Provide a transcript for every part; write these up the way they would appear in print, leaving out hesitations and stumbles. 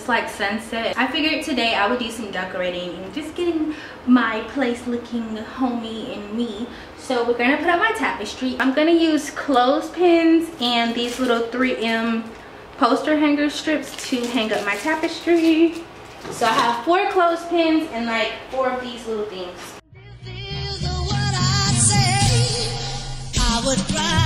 It's like sunset. I figured today I would do some decorating and just getting my place looking homey and me. So we're gonna put up my tapestry. I'm gonna use clothespins and these little 3M poster hanger strips to hang up my tapestry. So I have 4 clothespins and like 4 of these little things. This is what I say. I would cry.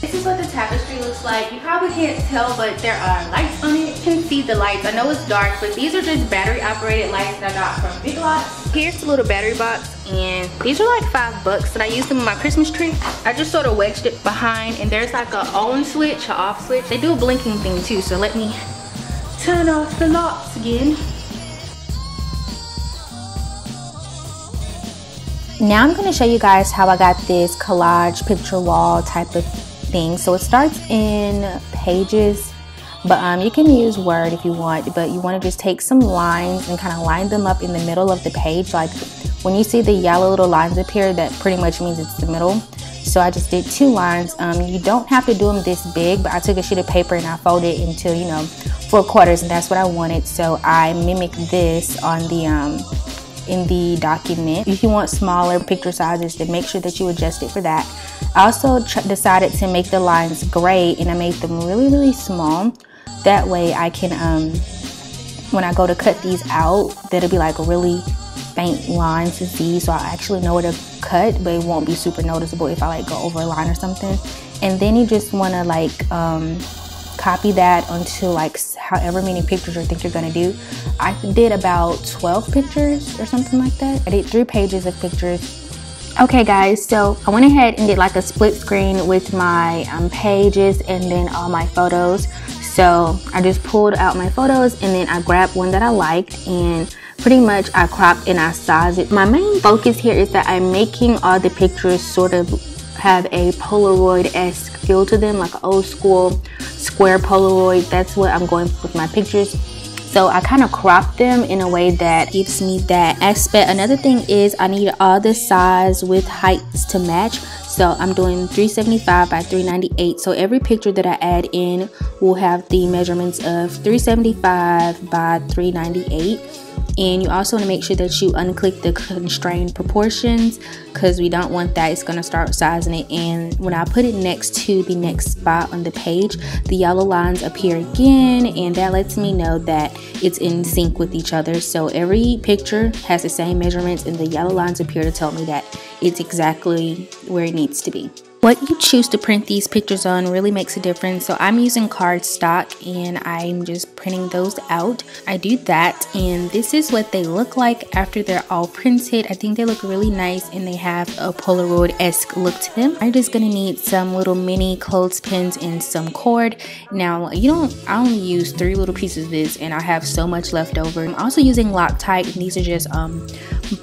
This is what the tapestry looks like. You probably can't tell, but there are lights on it. You can see the lights. I know it's dark, but these are just battery operated lights that I got from Big Lots. Here's the little battery box, and these are like $5 and I used them on my Christmas tree. I just sort of wedged it behind, and there's like a on switch, a off switch. They do a blinking thing too, so let me turn off the lights again. Now I'm going to show you guys how I got this collage picture wall type of thing. So it starts in Pages, but you can use Word if you want, but you want to just take some lines and kind of line them up in the middle of the page. Like when you see the yellow little lines appear, that pretty much means it's the middle. So I just did 2 lines. You don't have to do them this big, but I took a sheet of paper and I folded it into, you know, 4 quarters, and that's what I wanted. So I mimicked this on the in the document. If you want smaller picture sizes, then make sure that you adjust it for that. I also decided to make the lines gray, and I made them really small. That way I can when I go to cut these out, that'll be like really faint lines to see, so I actually know where to cut, but it won't be super noticeable if I like go over a line or something. And then you just want to like copy that onto like however many pictures you think you're gonna do. I did about 12 pictures or something like that. I did 3 pages of pictures. Okay guys, so I went ahead and did like a split screen with my pages and then all my photos. So I just pulled out my photos and then I grabbed one that I liked, and pretty much I cropped and I sized it. My main focus here is that I'm making all the pictures sort of have a Polaroid-esque feel to them, like an old school square Polaroid. That's what I'm going with my pictures. So I kind of cropped them in a way that gives me that aspect. Another thing is I need all the size with heights to match. So I'm doing 375 by 398. So every picture that I add in will have the measurements of 375 by 398. And you also want to make sure that you unclick the constrained proportions, because we don't want that. It's going to start sizing it. And when I put it next to the next spot on the page, the yellow lines appear again, and that lets me know that it's in sync with each other. So every picture has the same measurements, and the yellow lines appear to tell me that it's exactly where it needs to be. What you choose to print these pictures on really makes a difference. So I'm using cardstock and I'm just printing those out. I do that, and this is what they look like after they're all printed. I think they look really nice and they have a Polaroid-esque look to them. I'm just gonna need some little mini clothespins and some cord. Now I only use 3 little pieces of this and I have so much left over. I'm also using Loctite, and these are just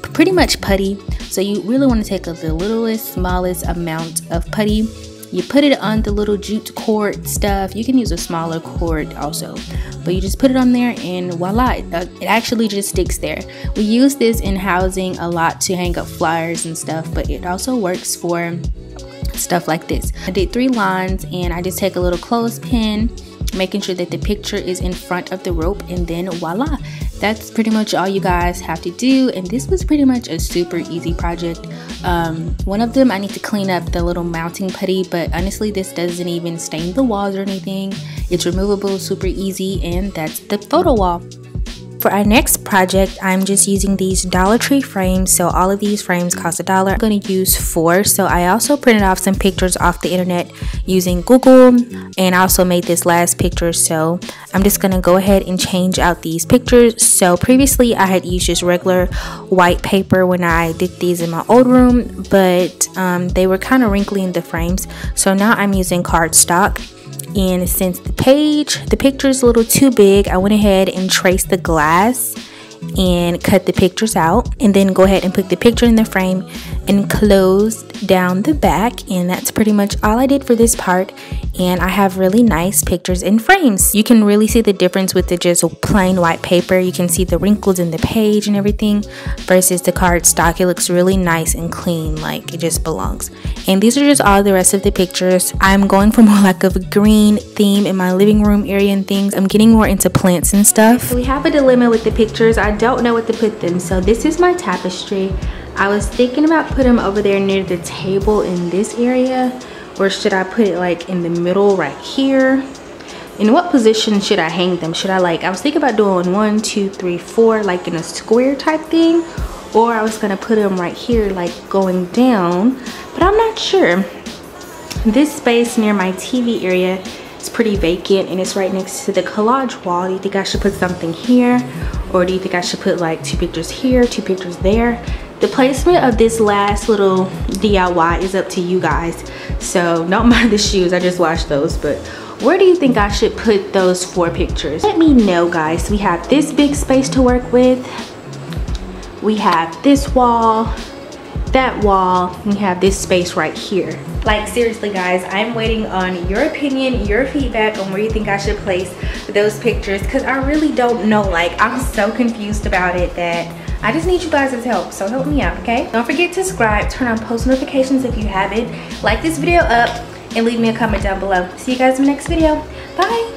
pretty much putty. So you really want to take the littlest, smallest amount of putty. You put it on the little jute cord stuff. You can use a smaller cord also, but you just put it on there and voila, it actually just sticks there. We use this in housing a lot to hang up flyers and stuff, but it also works for stuff like this. I did 3 lines, and I just take a little clothespin, making sure that the picture is in front of the rope, and then voila, that's pretty much all you guys have to do. And this was pretty much a super easy project. One of them I need to clean up the little mounting putty, but honestly this doesn't even stain the walls or anything. It's removable, super easy, and that's the photo wall. For our next project, I'm just using these Dollar Tree frames. So all of these frames cost $1. I'm going to use 4. So I also printed off some pictures off the internet using Google, and I also made this last picture. So I'm just going to go ahead and change out these pictures. So previously I had used just regular white paper when I did these in my old room, but they were kind of wrinkly in the frames. So now I'm using cardstock. and since the picture is a little too big, I went ahead and traced the glass and cut the pictures out, and then go ahead and put the picture in the frame and closed down the back. And that's pretty much all I did for this part, and I have really nice pictures in frames. You can really see the difference with the just plain white paper. You can see the wrinkles in the page and everything versus the cardstock. It looks really nice and clean, like it just belongs. And these are just all the rest of the pictures. I'm going for more like of a green theme in my living room area and things. I'm getting more into plants and stuff. So we have a dilemma with the pictures. I don't know what to put them. So this is my tapestry. I was thinking about putting them over there near the table in this area, or should I put it like in the middle right here? In what position should I hang them? Should I was thinking about doing 1, 2, 3, 4 like in a square type thing, or I was gonna put them right here like going down, but I'm not sure. This space near my TV area is pretty vacant and it's right next to the collage wall. Do you think I should put something here, or do you think I should put like 2 pictures here, 2 pictures there? The placement of this last little DIY is up to you guys, so don't mind the shoes, I just washed those. But where do you think I should put those 4 pictures? Let me know, guys. We have this big space to work with, we have this wall, that wall, and we have this space right here. Like seriously guys, I'm waiting on your opinion, your feedback on where you think I should place those pictures, because I really don't know. Like, I'm so confused about it that I just need you guys' help, so help me out, okay? Don't forget to subscribe, turn on post notifications if you haven't, like this video up, and leave me a comment down below. See you guys in the next video. Bye!